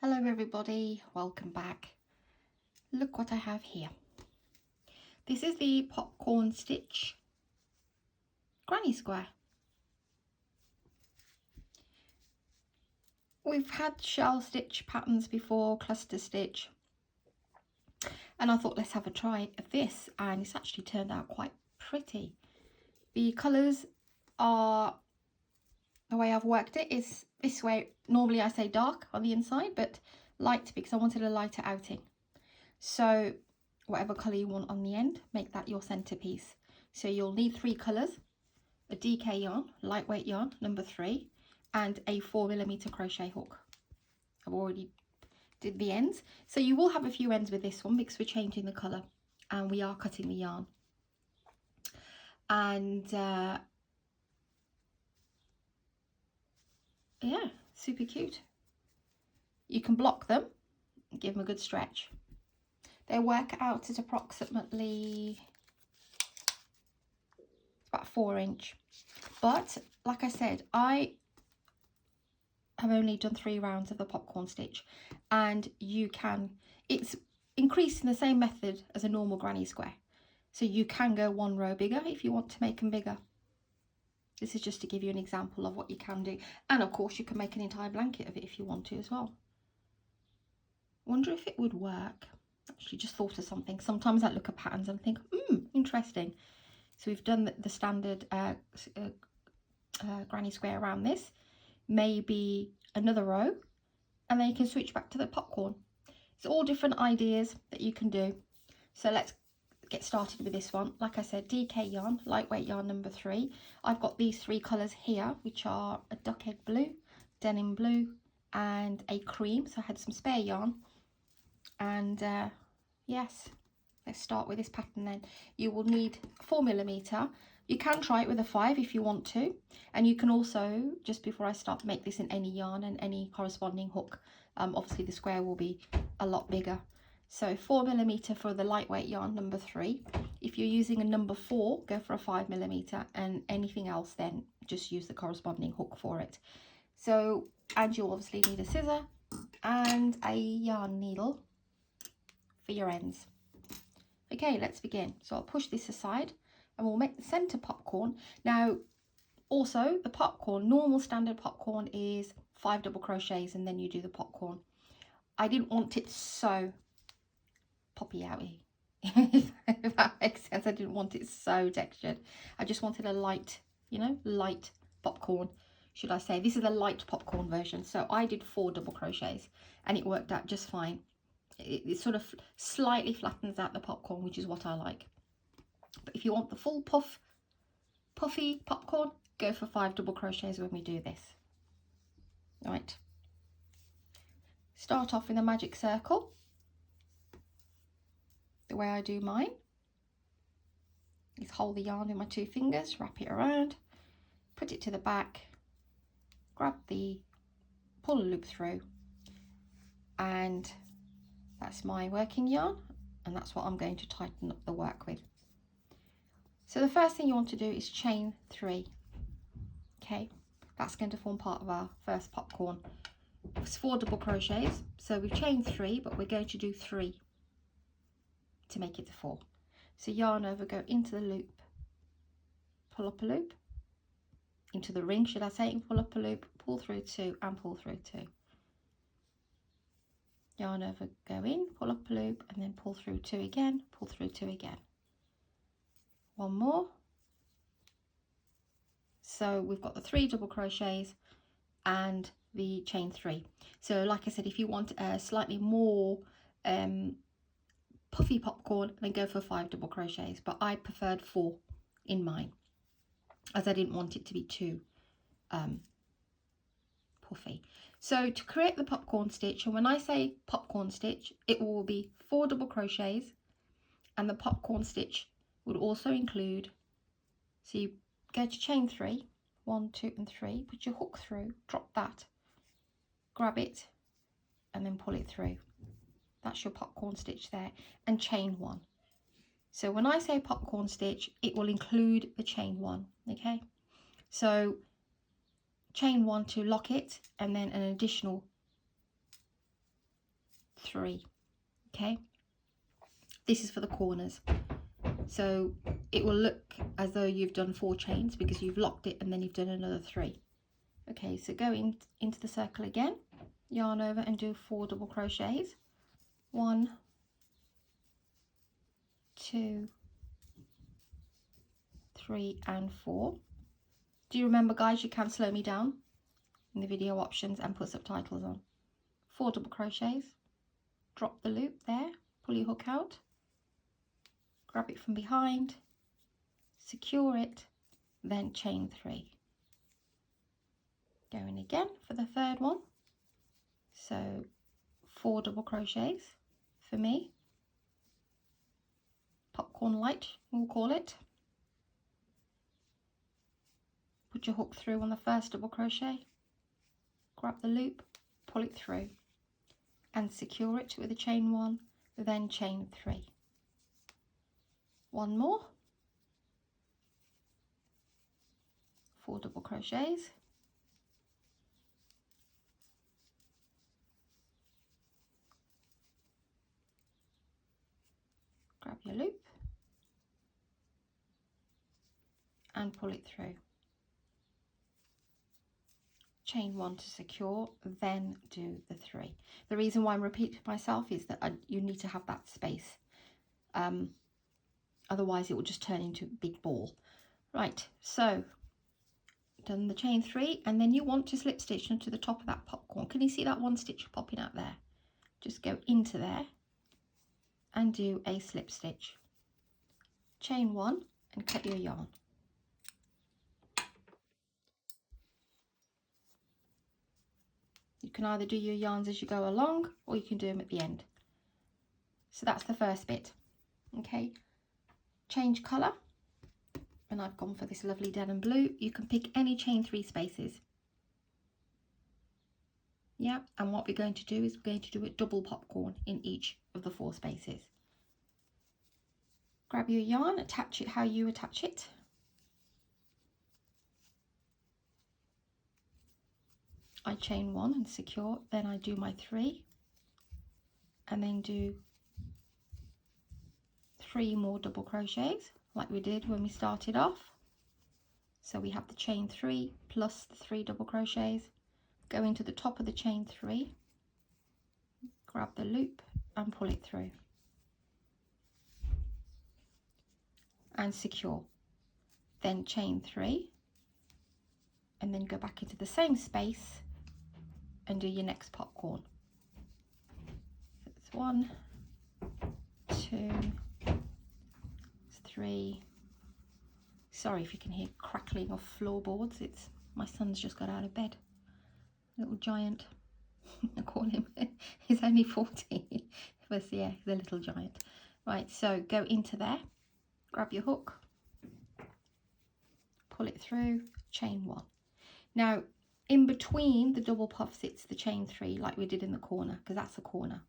Hello everybody, welcome back. Look what I have here. This is the popcorn stitch granny square. We've had shell stitch patterns before, cluster stitch, and I thought let's have a try of this, and it's actually turned out quite pretty. The colours are, the way I've worked it is this way. Normally I say dark on the inside, but light because I wanted a lighter outing. So whatever colour you want on the end, make that your centerpiece. So you'll need 3 colours, a DK yarn, lightweight yarn, number 3, and a 4mm crochet hook. I've already did the ends. So you will have a few ends with this one because we're changing the colour and we are cutting the yarn. And yeah, super cute. You can block them, give them a good stretch. They work out at approximately about 4 inch. But like I said, I have only done 3 rounds of the popcorn stitch, and you can, it's increased in the same method as a normal granny square. So you can go 1 row bigger if you want to make them bigger. This is just to give you an example of what you can do. And of course you can make an entire blanket of it if you want to as well. Wonder if it would work. Actually just thought of something. Sometimes I look at patterns and think, interesting. So we've done the standard granny square around this. Maybe another row, and then you can switch back to the popcorn. It's all different ideas that you can do. So let's get started with this one. Like I said, DK yarn, lightweight yarn, number 3. I've got these 3 colours here, which are a duck egg blue, denim blue, and a cream. So I had some spare yarn. And yes, let's start with this pattern then. You will need 4mm. You can try it with a 5 if you want to, and you can also, just before I start, make this in any yarn and any corresponding hook. Obviously the square will be a lot bigger. So 4mm for the lightweight yarn, number 3. If you're using a number 4, go for a 5mm, and anything else then just use the corresponding hook for it. So, and you'll obviously need a scissor and a yarn needle for your ends. Okay, let's begin. So I'll push this aside and we'll make the center popcorn. Now, also the popcorn, normal standard popcorn is 5 double crochets and then you do the popcorn. I didn't want it so poppy outy, if that makes sense. I didn't want it so textured. I just wanted a light, you know, light popcorn, should I say. This is a light popcorn version. So I did 4 double crochets and it worked out just fine. It sort of slightly flattens out the popcorn, which is what I like. But if you want the full puffy popcorn, go for 5 double crochets when we do this. Right. Start off in a magic circle, the way I do mine. Is hold the yarn in my 2 fingers, wrap it around, put it to the back, grab the, pull a loop through, and that's my working yarn, and that's what I'm going to tighten up the work with. So the first thing you want to do is chain 3. Okay, that's going to form part of our first popcorn. It's 4 double crochets, so we've chained 3, but we're going to do 3 to make it to 4. So yarn over, go into the loop, pull up a loop, into the ring, should I say, and pull up a loop, pull through 2 and pull through 2. Yarn over, go in, pull up a loop, and then pull through 2 again, pull through 2 again. 1 more. So we've got the 3 double crochets and the chain 3. So like I said, if you want a slightly more puffy popcorn, then go for 5 double crochets, but I preferred 4 in mine as I didn't want it to be too puffy. So to create the popcorn stitch, and when I say popcorn stitch, it will be 4 double crochets, and the popcorn stitch would also include, so you go to chain 3, 1, 2 and 3, put your hook through, drop that, grab it, and then pull it through. That's your popcorn stitch there, and chain 1. So when I say popcorn stitch, it will include the chain 1. Okay, so chain 1 to lock it, and then an additional 3. Okay, this is for the corners, so it will look as though you've done 4 chains because you've locked it and then you've done another 3. Okay, so go into the circle again, yarn over and do 4 double crochets. 1, 2, 3 and 4. Do you remember, guys, you can slow me down in the video options and put subtitles on. 4 double crochets, drop the loop there, pull your hook out, grab it from behind, secure it, then chain 3. Going again for the third one, so 4 double crochets for me, popcorn light we'll call it. Put your hook through on the first double crochet, grab the loop, pull it through and secure it with a chain 1, then chain 3. One more, 4 double crochets, grab your loop and pull it through. Chain 1 to secure, then do the 3. The reason why I'm repeating myself is that you need to have that space, otherwise it will just turn into a big ball. Right, so done the chain 3, and then you want to slip stitch into the top of that popcorn. Can you see that one stitch popping out there? Just go into there and do a slip stitch, chain 1 and cut your yarn. You can either do your yarns as you go along or you can do them at the end. So that's the first bit. Okay, change colour, and I've gone for this lovely denim blue. You can pick any chain 3 spaces. Yeah, and what we're going to do is we're going to do a double popcorn in each of the 4 spaces. Grab your yarn, attach it how you attach it. I chain 1 and secure, then I do my 3 and then do 3 more double crochets like we did when we started off. So we have the chain 3 plus the 3 double crochets. Go into the top of the chain 3, grab the loop and pull it through and secure, then chain 3 and then go back into the same space and do your next popcorn. So it's 1, 2, 3. Sorry if you can hear crackling of floorboards, it's my son's just got out of bed, little giant. I call him, he's only 14, but yeah, he's a little giant. Right, so go into there, grab your hook, pull it through, chain 1. Now in between the double puff sits the chain 3 like we did in the corner, because that's a corner.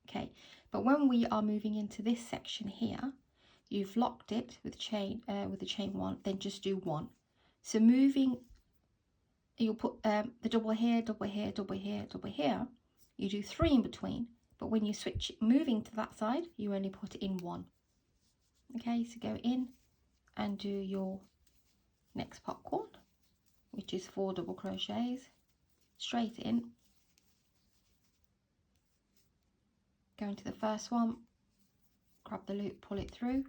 Okay, but when we are moving into this section here, you've locked it with the chain 1, then just do 1. So moving, you'll put the double here, double here, double here, double here. You do 3 in between, but when you switch moving to that side, you only put it in 1. Okay, so go in and do your next popcorn, which is 4 double crochets, straight in, go into the first one, grab the loop, pull it through,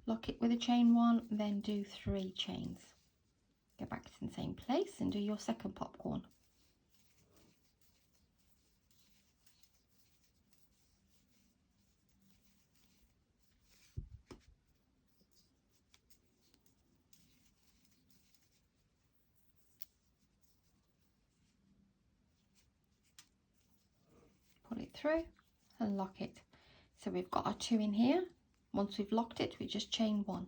lock it with a chain 1, then do 3 chains. Go back to the same place and do your second popcorn. Pull it through and lock it. So we've got our 2 in here. Once we've locked it, we just chain 1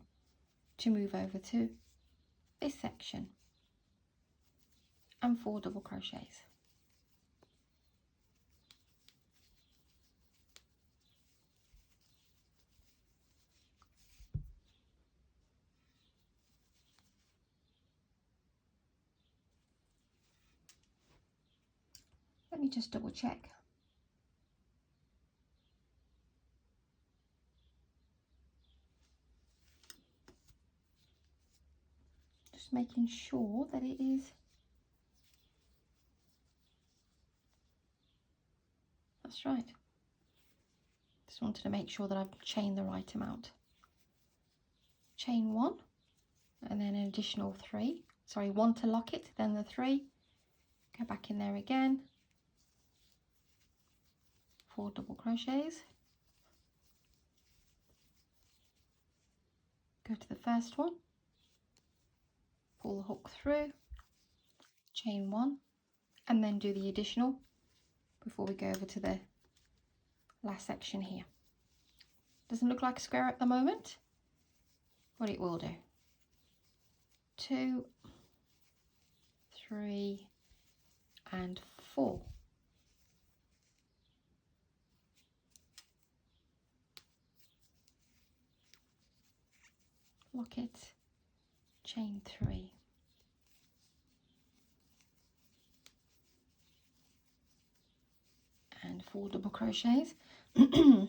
to move over to this section and 4 double crochets. Let me just double check. just making sure that it is, that's right. Just wanted to make sure that I've chained the right amount. Chain 1 and then an additional 3, sorry, 1 to lock it, then the 3, go back in there again, 4 double crochets, go to the first one, pull the hook through, chain 1, and then do the additional before we go over to the last section here. Doesn't look like a square at the moment, but it will do. 2, 3 and 4. Lock it, chain 3. And 4 double crochets. And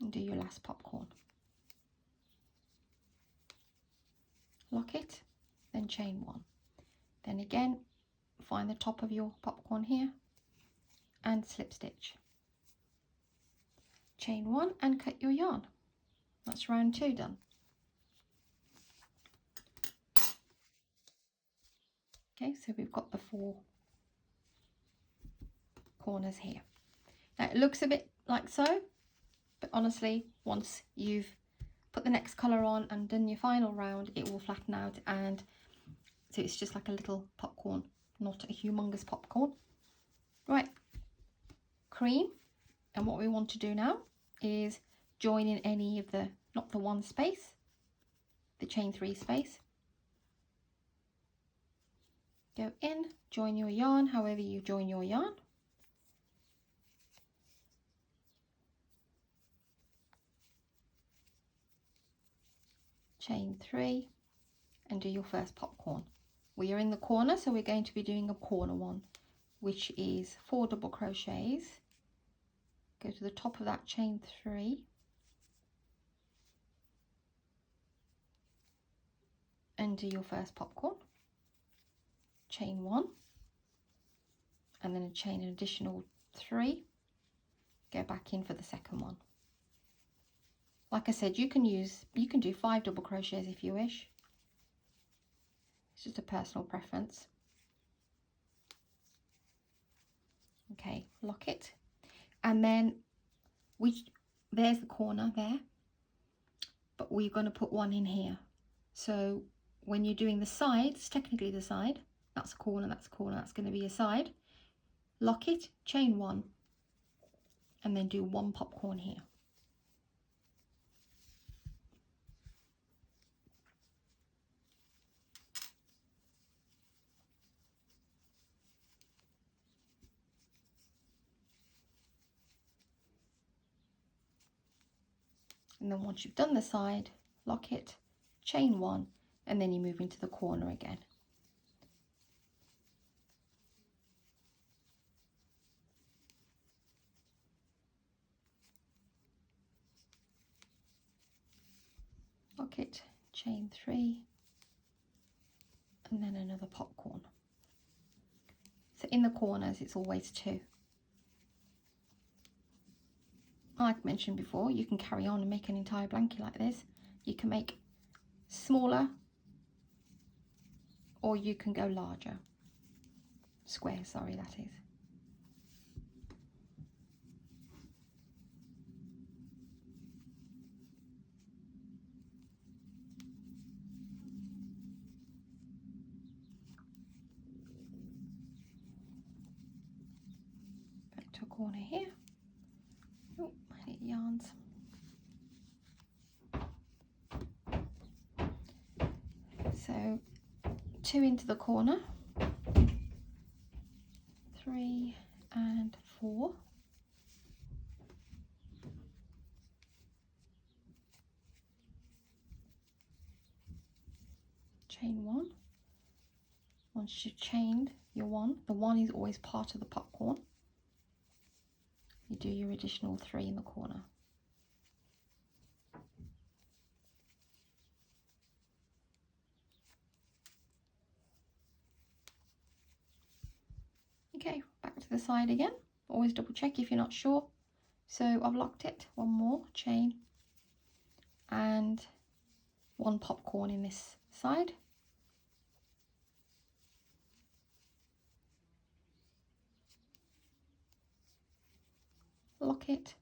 do your last popcorn. Lock it, then chain 1. Then again, find the top of your popcorn here and slip stitch. Chain 1 and cut your yarn. That's round 2 done. Okay, so we've got the 4 corners here. Now it looks a bit like so, but honestly, once you've put the next colour on and done your final round, it will flatten out, and so it's just like a little popcorn, not a humongous popcorn. Right, cream, and what we want to do now is join in any of the, not the 1 space, the chain 3 space. Go in, join your yarn however you join your yarn. Chain 3 and do your first popcorn. We are in the corner, so we're going to be doing a corner one, which is 4 double crochets. Go to the top of that chain 3 and do your first popcorn. Chain 1 and then chain an additional 3. Go back in for the second one. Like I said, you can do 5 double crochets if you wish. It's just a personal preference. Okay, lock it, and then there's the corner there, but we're going to put one in here. So when you're doing the sides, technically the side, that's a corner, that's a corner, that's going to be a side. Lock it, chain 1, and then do 1 popcorn here. And then once you've done the side, lock it, chain 1, and then you move into the corner again. Lock it, chain 3, and then another popcorn. So in the corners, it's always 2. Like I mentioned before, you can carry on and make an entire blanket like this. You can make smaller, or you can go larger. Square, sorry, that is. Back to a corner here. Oh, I need yarns. So 2 into the corner, 3 and 4. Chain 1. Once you've chained your 1, the 1 is always part of the popcorn. You do your additional 3 in the corner. Okay, back to the side again. Always double check if you're not sure. So I've locked it. One more chain and one popcorn in this side. Lock it,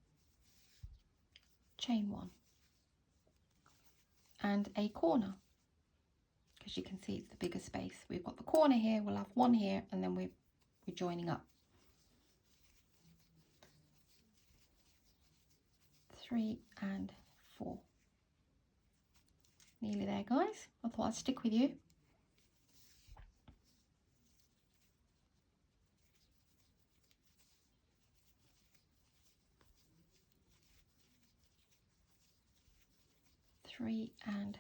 chain one, and a corner, because you can see it's the bigger space. We've got the corner here, we'll have one here, and then we're joining up. 3 and 4. Nearly there, guys. I thought I'd stick with you. Three and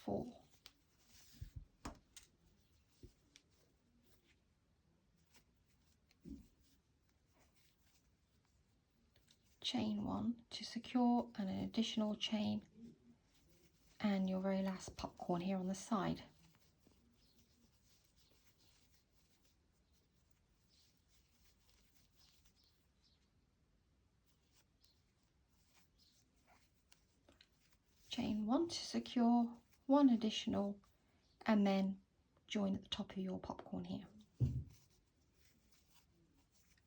4. Chain one to secure, and an additional chain, and your very last popcorn here on the side. Chain one to secure, one additional, and then join at the top of your popcorn here.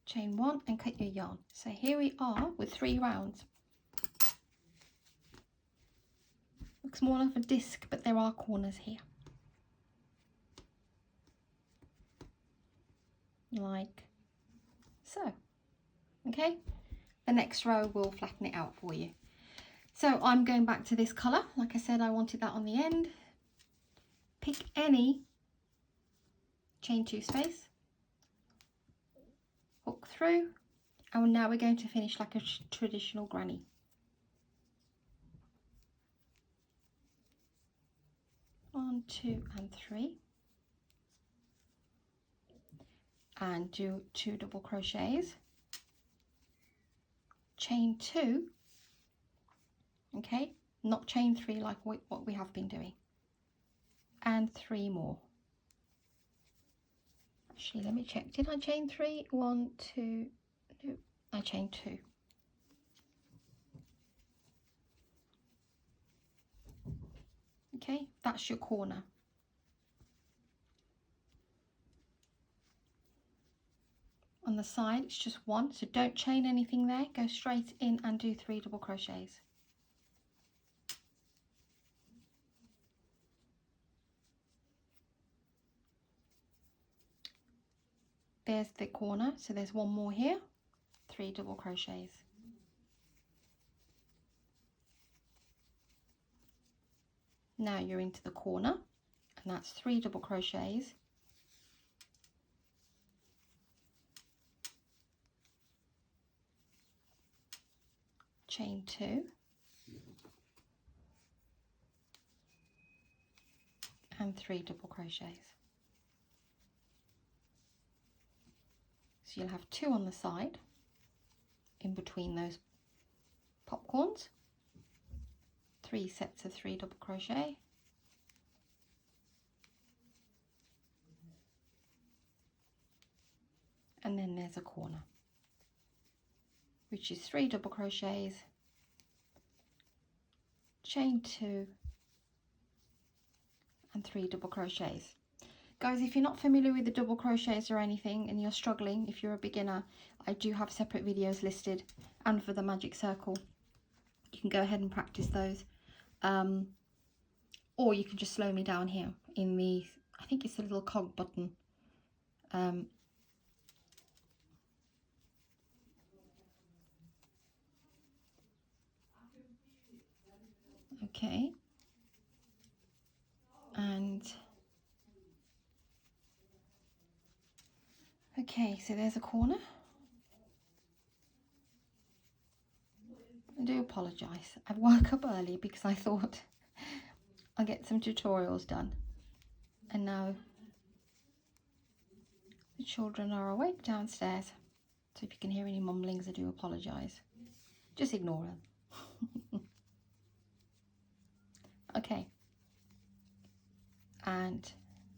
Chain one and cut your yarn. So here we are with 3 rounds. Looks more like a disc, but there are corners here. Like so. Okay, the next row will flatten it out for you. So I'm going back to this colour. Like I said, I wanted that on the end. Pick any chain 2 space, hook through, and now we're going to finish like a traditional granny. One, 2 and 3, and do 2 double crochets, chain 2, okay, not chain 3 like what we have been doing, and 3 more. Actually, let me check. Did I chain 3? 1, 2, no, I chained 2. Okay, that's your corner. On the side, it's just 1, so don't chain anything there. Go straight in and do 3 double crochets. There's the corner, so there's 1 more here, 3 double crochets. Now you're into the corner, and that's 3 double crochets, chain 2, and 3 double crochets. So you'll have 2 on the side in between those popcorns, 3 sets of 3 double crochet, and then there's a corner, which is 3 double crochets, chain 2, and 3 double crochets. Guys, if you're not familiar with the double crochets or anything and you're struggling, if you're a beginner, I do have separate videos listed, and for the magic circle you can go ahead and practice those, or you can just slow me down here in the, I think it's a little cog button. Okay, and okay, so there's a corner. I do apologise, I woke up early because I thought I'll get some tutorials done, and now the children are awake downstairs, so if you can hear any mumblings, I do apologise. Just ignore them. Okay, and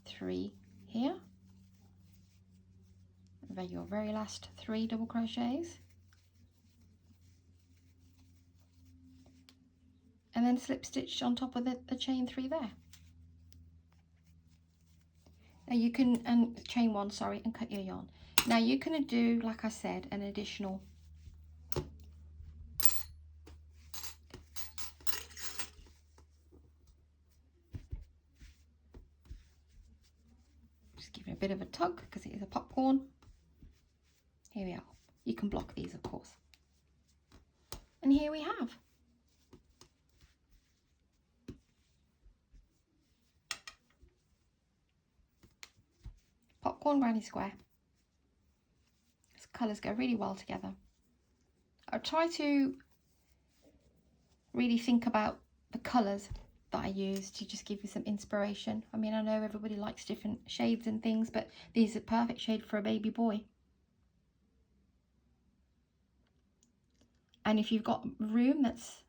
3 here, your very last 3 double crochets, and then slip stitch on top of the chain 3 there. Now you can, and chain 1, sorry, and cut your yarn. Now you can do, like I said, an additional just give it a bit of a tug because it is a popcorn. Here we are. You can block these, of course. And here we have popcorn granny square. These colours go really well together. I'll try to really think about the colours that I use to just give you some inspiration. I mean, I know everybody likes different shades and things, but these are perfect shade for a baby boy. And if you've got room that's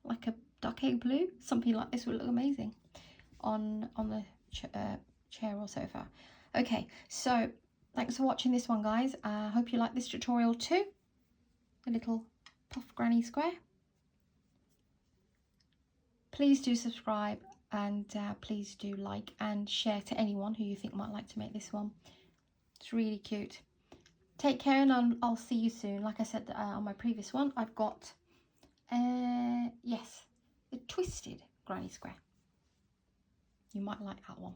like a dark egg blue, something like this will look amazing on the chair or sofa. Okay, so thanks for watching this one, guys. I hope you like this tutorial too. A little puff granny square. Please do subscribe, and please do like and share to anyone who you think might like to make this one. It's really cute. Take care, and I'll see you soon. Like I said on my previous one, I've got, yes, the twisted granny square. You might like that one.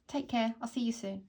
Take care. I'll see you soon.